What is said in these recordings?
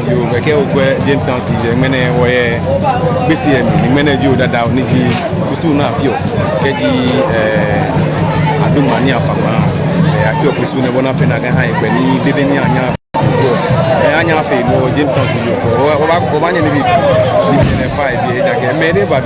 You get where James County, the men where BCM, the Gamashie Odadao, Niji, Kusuna Fio, Keji, Adumania Fama, I feel Kusuna Bonafena High, when he didn't Anya Fe, no James County, or one in the 5 years, I can made it, but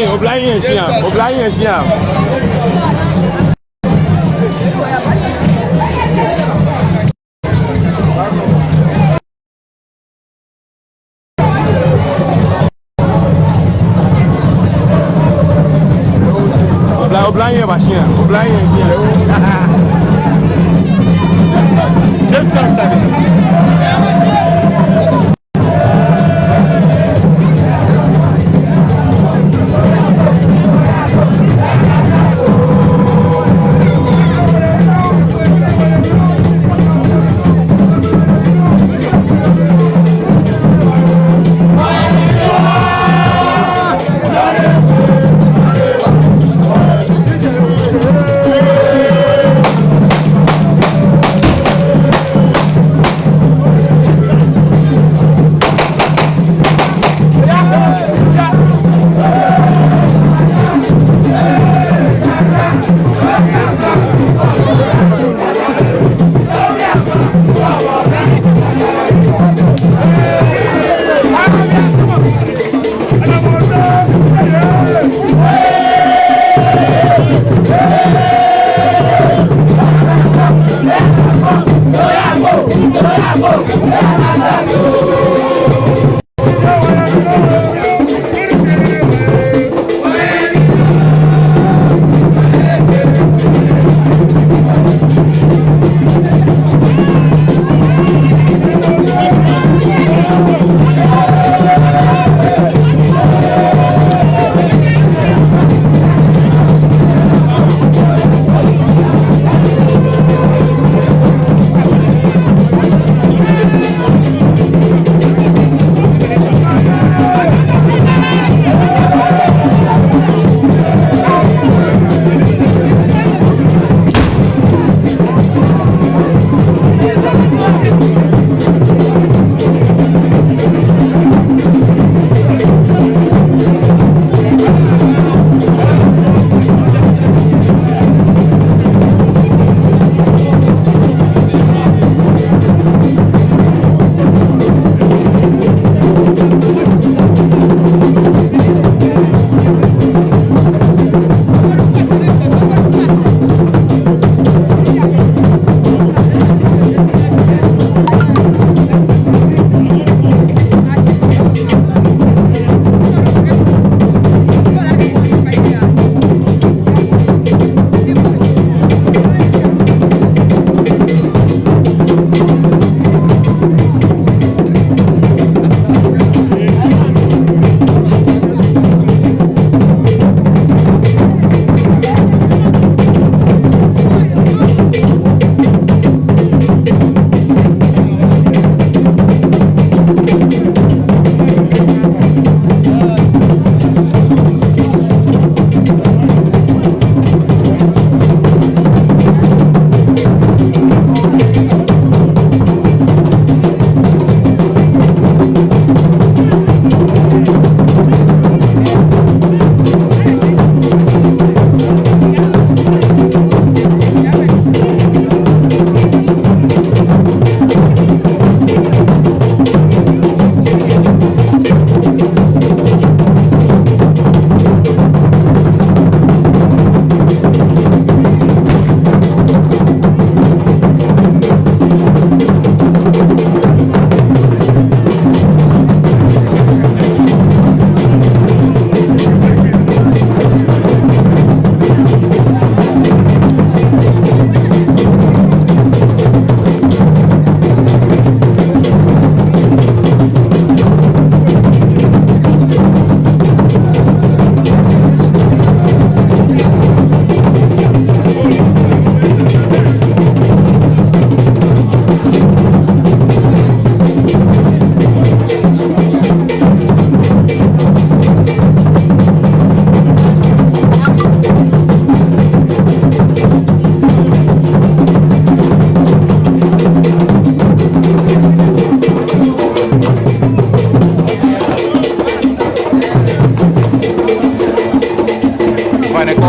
Obliging Siam. Obliging Bashir, just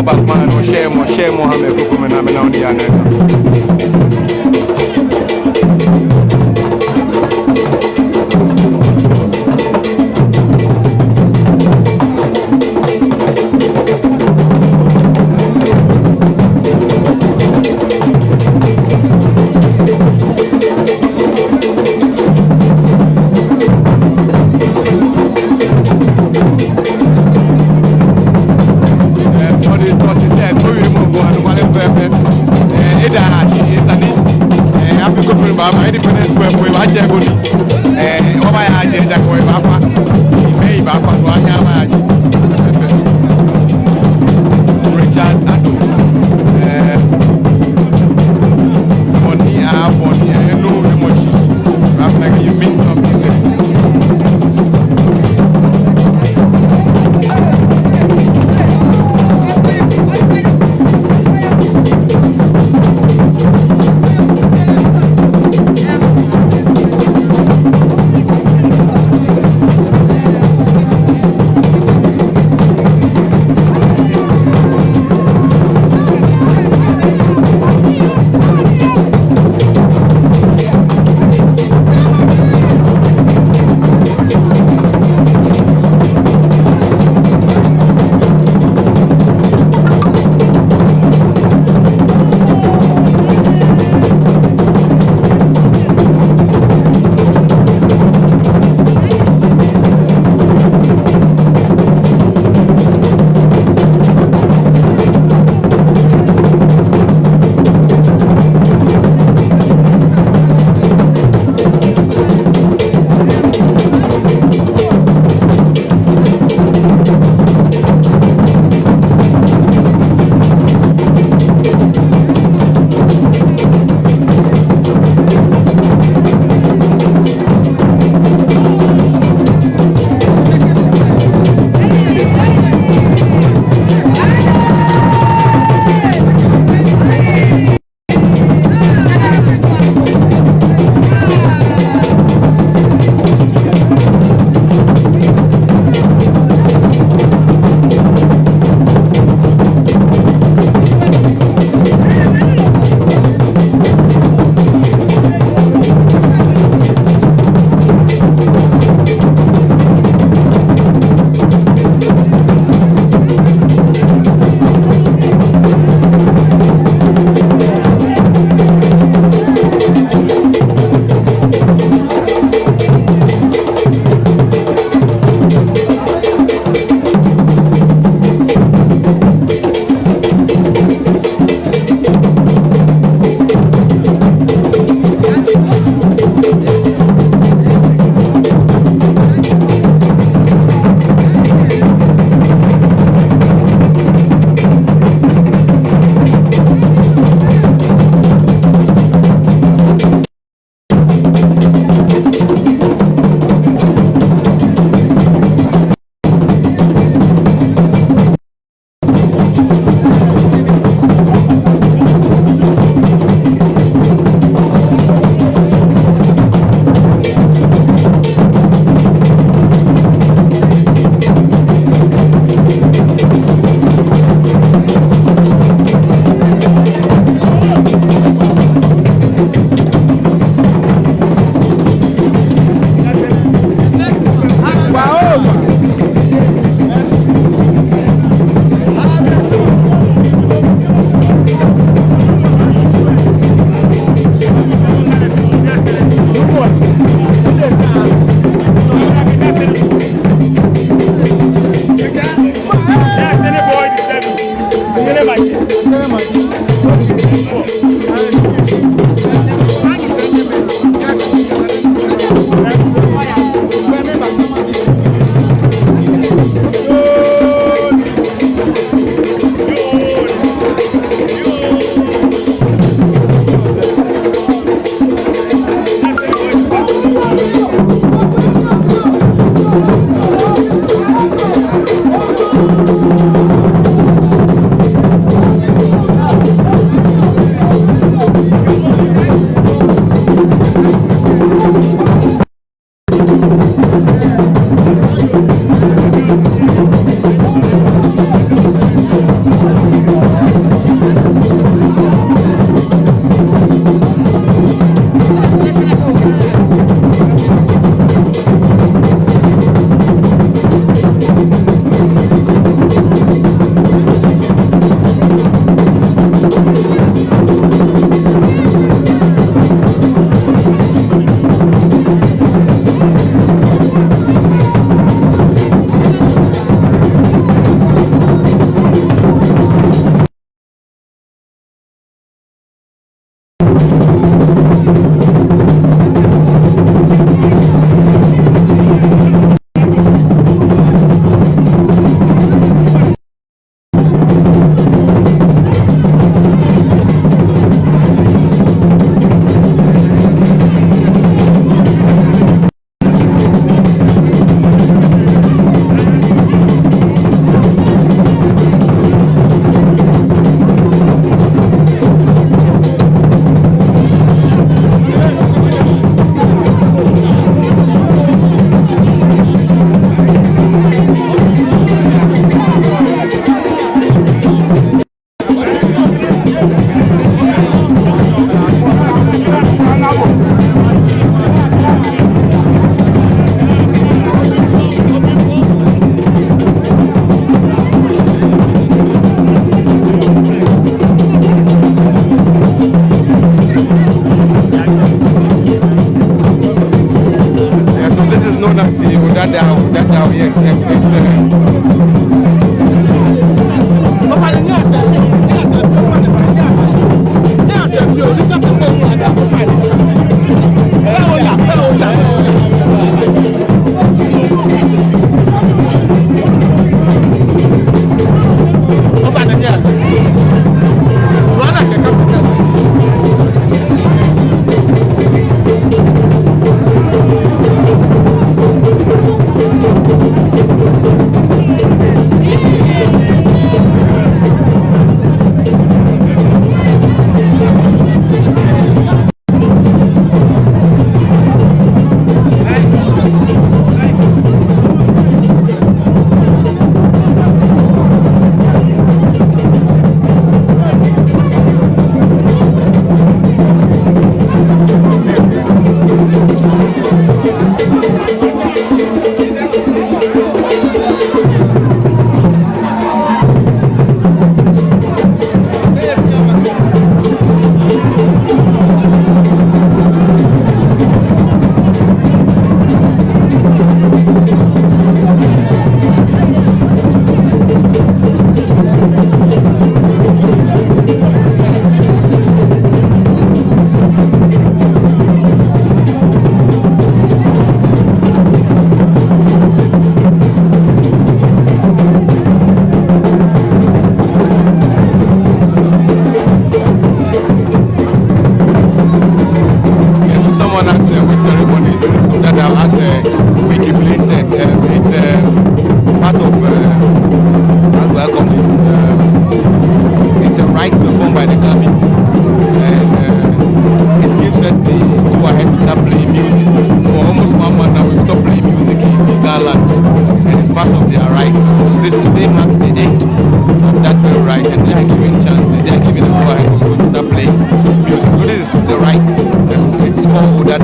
back man or share more hame kukume na mena undi yana Ida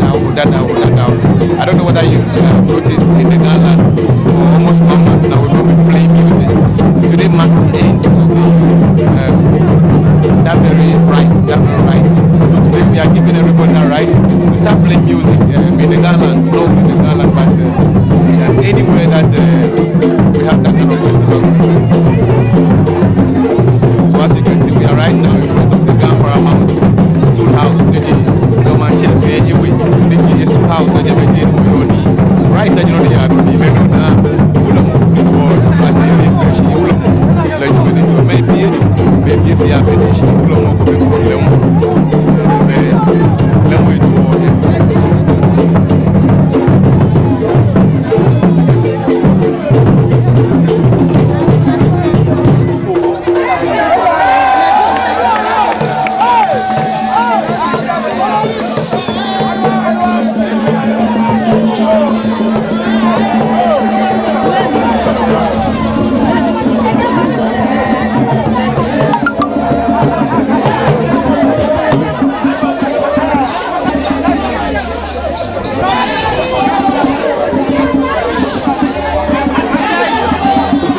Odadao. I don't know whether you've noticed in the gala for almost 1 month now we've not been playing music. Today marks the end of that very right. So today we are giving everybody that right to start playing music in the gala, not in the gala, but anywhere that we have that kind of festival. So as you can see, we are right now in front of the Gamashie Odadao house, Ga Mashie anyway. The house I just made right. I know the other maybe now. Maybe if you have any issue,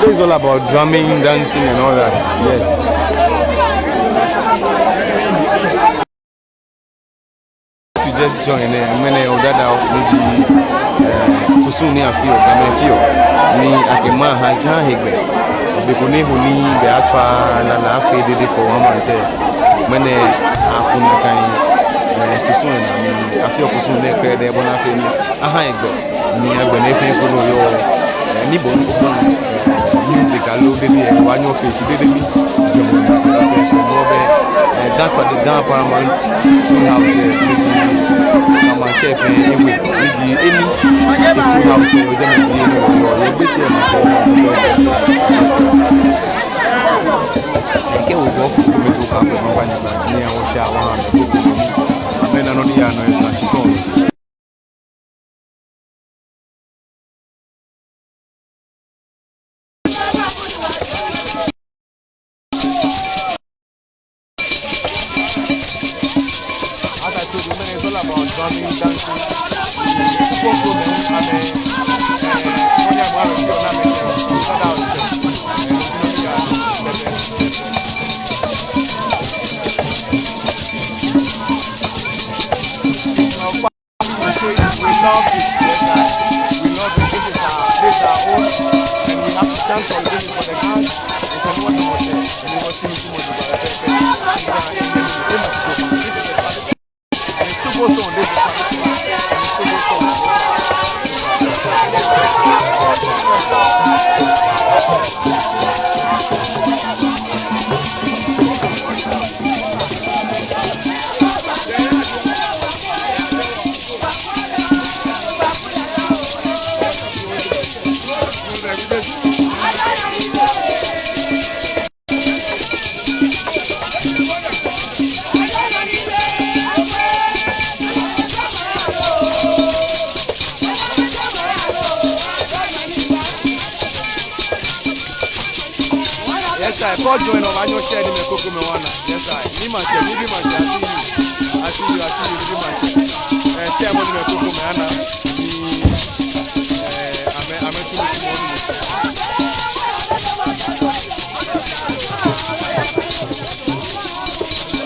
it's all about drumming, dancing, and all that. Yes. You just join there. Gamashie Odadao, Kusuni afio, Gamashie, ni akema haja hegbe. Bikuni huni be atwa na na afi dede for one month. Mene akuna kan Kusuni ni afio Kusuni ne krede bona afi ni aha hegbe. Ni agbe na efi ko yo ni bo music allo baby e wa nyo face baby that for the down paramount so house Ga Mashie anyway with the any two house with them you bit okay we go to camp company ni awon sha wa amena no ni ano e na chiko. It's all about drumming, dancing. We love it. We love it. This is our own. chance of going for the gun, and someone was there, and he was seeing too much about it. And it still goes on this. God join of annual share in the Coco Mewana. Yes, I. Niman, I see you, and Chairman of Coco Mewana. I'm a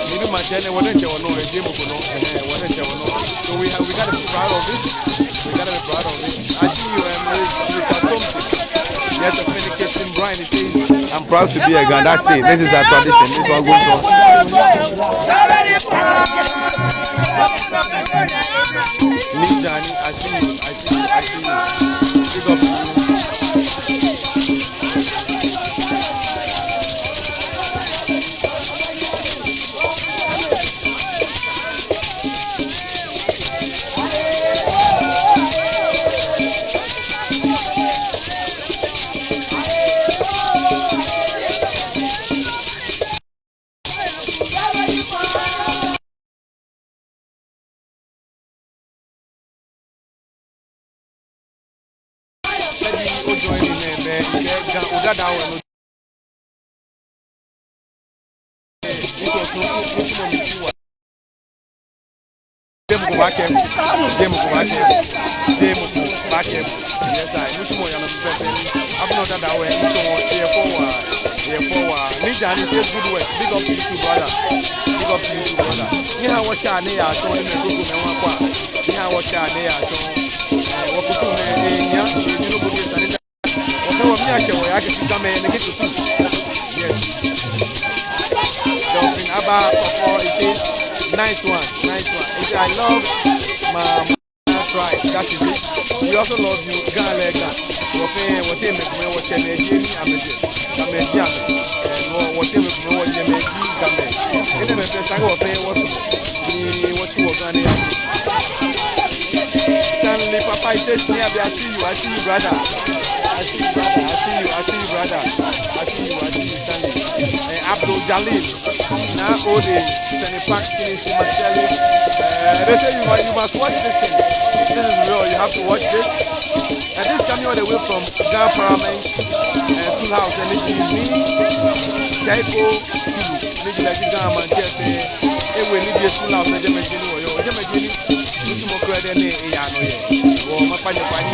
maybe my channel wasn't your no, a game of no, wasn't your no. So we gotta be proud of it. We gotta be proud of it. I see you and yes, a communication, Brian. I'm proud to be a Ghana. That's it. This is our tradition. This one goes on. Miss Danny, I see you. Big up to you. Ga Odadao and nice one. I love my tribe. That is it. We also love you, Galega. Stanley, Papa, I see you, brother. I see you, Stanley. Abdul Jalil. Now, all the Senepak, they say you must watch this thing. This is real, you have to watch this. And this coming all the way from Ga Parliament, School House, and this is me, Kaiko, Niji like Ga Mashie, and we need your School House, and Jamaican, or Jamaican, more credit than or my father, and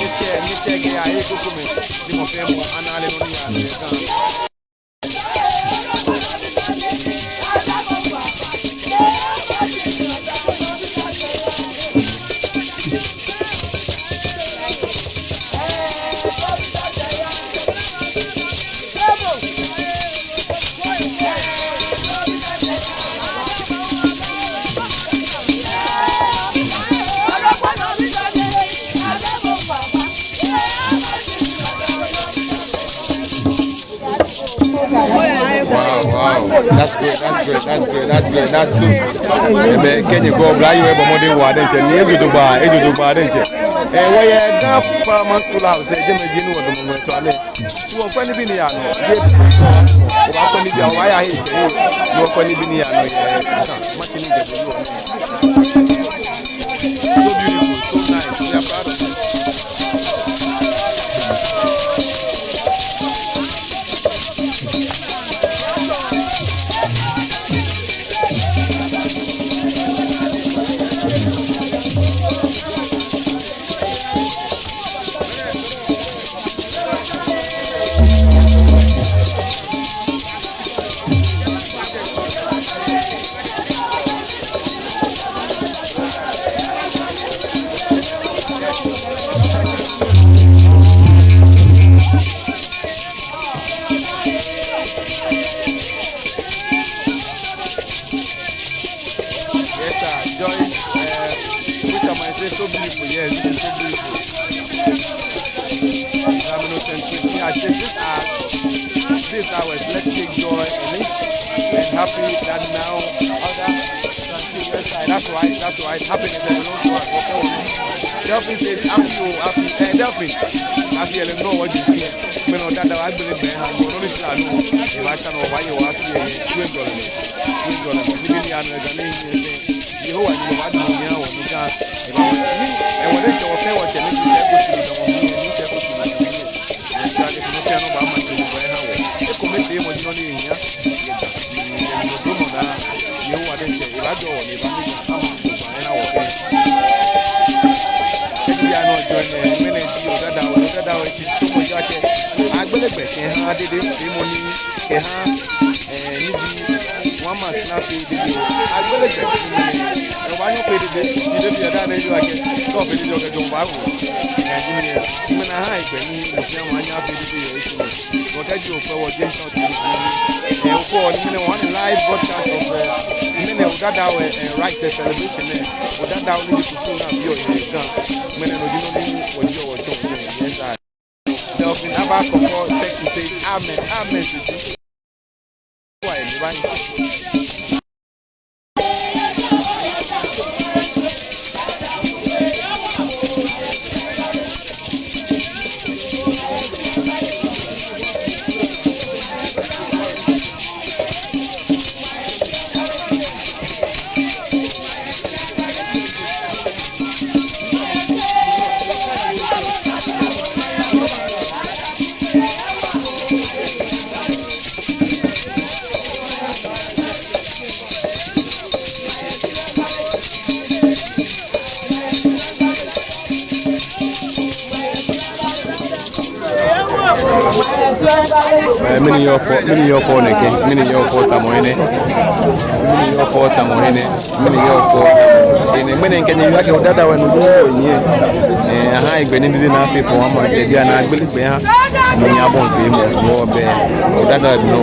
Wow, that's good. Can you go blind? You have a modern word, and you do buy, and you do buy, and you. And why you got Paramount School House? Say, Jimmy, you know what the moment to an end. You are funny, Biniano. Why I hate you? You are funny, Biniano. So beautiful, so nice. We are proud of you. this hours, let's take joy in it and happy that now other side. That's why happiness is not to us. Delphine says happy happy and know what you feel. When on that I believe in and you know if I can why you are here $20 you know what you want to know when you got and when it's your fair what you need to live broadcast of Odadao right celebration there. Odadao need to phone up your Delphine Abba text to say amen mini your phone again, mini your phone tamoine, mini your phone tamoine, mini your phone. In a minute, can you like Odadao when you go in here? And I been in the Nafi for 1 month, and I believe we have many abon film more bear. Odadao no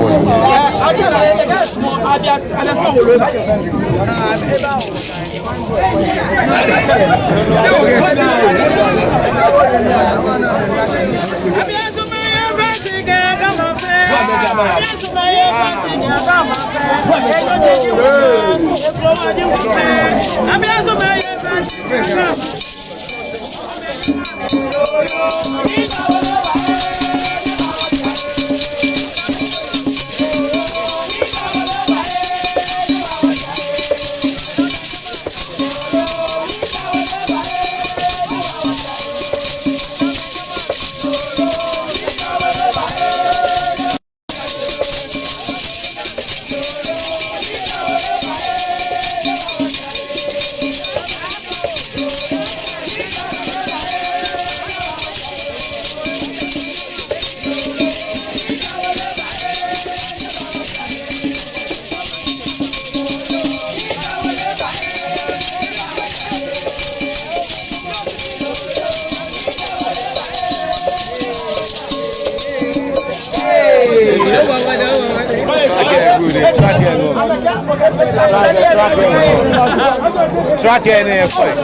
Track it in fight.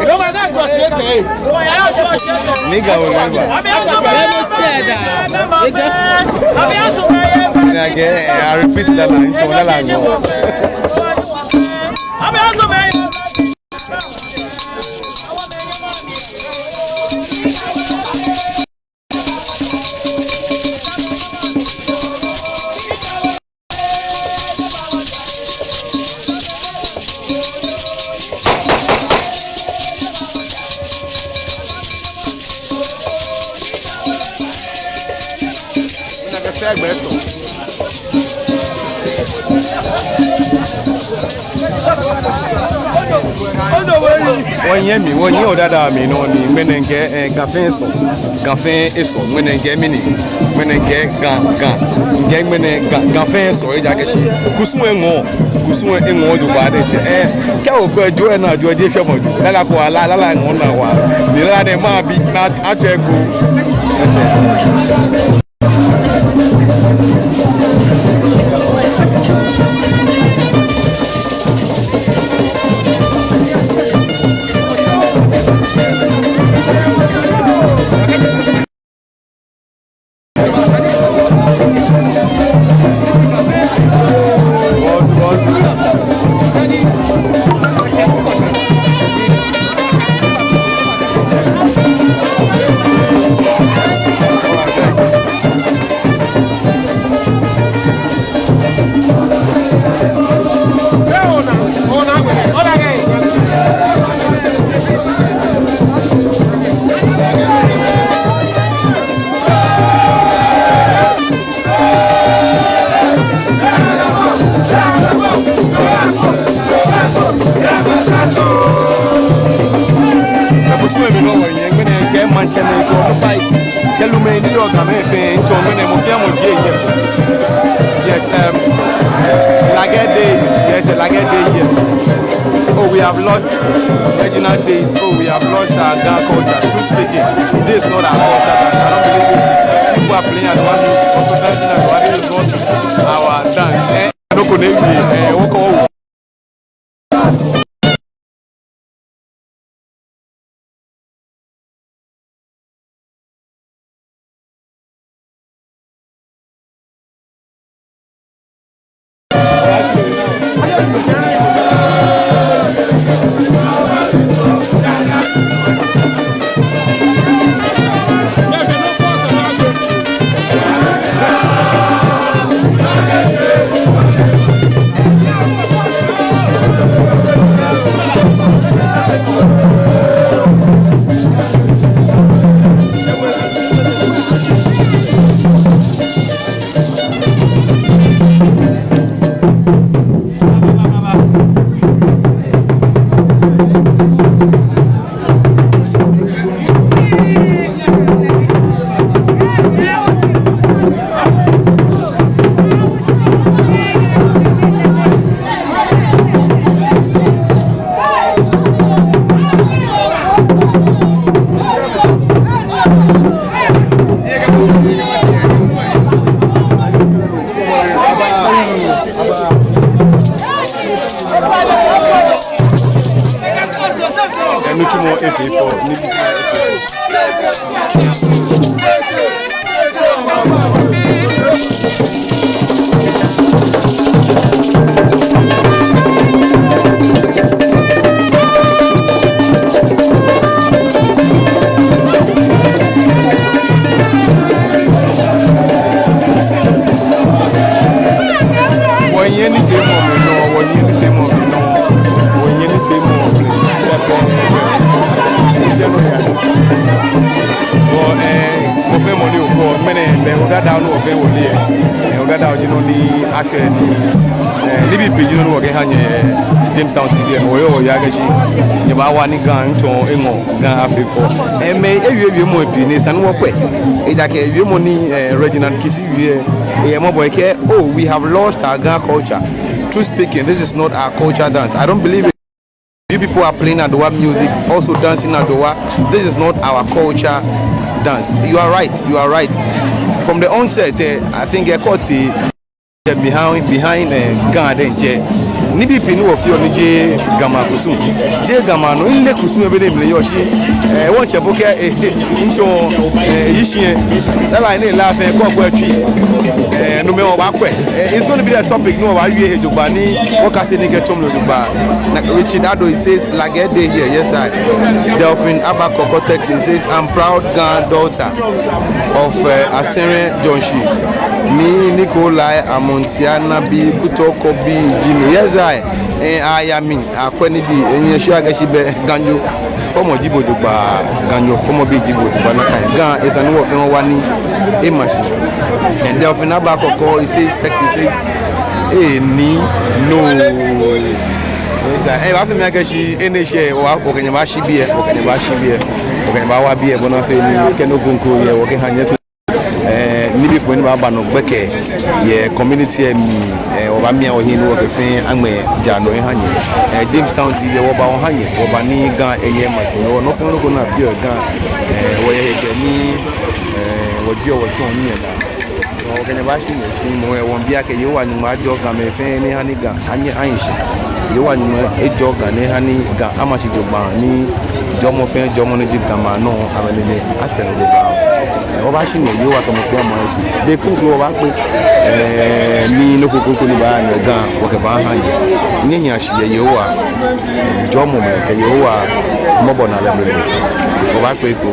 No, my God, was it? Nigga, I repeat that line. When you Odadao me no ni menenge gafen eso menenge mini menenge ga menenge gafen eso e jakeshi kusumo enwo do ba de ke o ko jo na jo je hwe moju lala ko ala ngo na wa ni la de ma bi na atego Yes, Lager Day. Yes, Lager Day here. Oh, we have lost regional taste. Oh, we have lost our Ga culture. True speaking, this is not our culture. I don't believe it. People are playing at one music, also dancing at one. This is not our dance. I don't connect with Odadao no ofe wo le Odadao you know ni ahwe ni bi page no wo ge hanye Jamestown TV no yo ya gaji ni ba wa ni gan to enwo gan afefo me ewie mo bi ni san wo kwe eja ke ewie mo ni Reginald Kisi wie mo boy ke oh we have lost our Ga culture. True speaking, this is not our culture dance. I don't believe it. You people are playing Adowa music, also dancing Adowa. This is not our culture dance. You are right. You are right. From the onset, I think I caught behind garden. Nibi pinu of your Nije Gama Kusu. Dear Gama, no in the Kusu every Yoshi. Watch a book into Yishi. That I need laugh and go tree. No more back. It's going to be a topic. No, I hear Dubani. What I say, get to Duba. Richard Ado says, Lager Day here. Yes, I. Delphine Abakoko Texas says, I'm proud granddaughter of Asere Jonshi. Me, Nikolai, Amontiana, B, Kutoko, B, Jimmy. Yes, I am in a quantity in your Shagashi Ganjo, former Jibo Duba, Ganjo, former B Jibo Duba. Ga is an old from one Gamashie. And Delphine Abakoko, he says, Texas says, no. Yes, I have to make a she in the share or Ga Mashie beer, or Ga Mashie beer, or Ga Mashie Bonafe, Keno Gunko, working Hanya. Nibi point about no beke ye community oba mia ohinu wo kefen amwe jano hanye Jamestown TV oba hanye oba ni Ga eye macho no fun ko na fio Ga wo ye ke ni wo ji o wo tun ni da o Ga Mashie ni si mo e won bia ke ye wa ni ma jo Ga me fen ni hani Ga anye anshi ye wa ni e jo Ga ni hani Ga amachi jo ba ni jo mo fen jo mo ni ji Ga ma no amelele asere go ba Obashi ni yo wa kama fia mwanshi de kunku wa pe ni no kuku ni ba na Ga wo ke ba hanye nyenya shi ye yo wa jo mo me ke yo wa mo bona le me o ba pe ko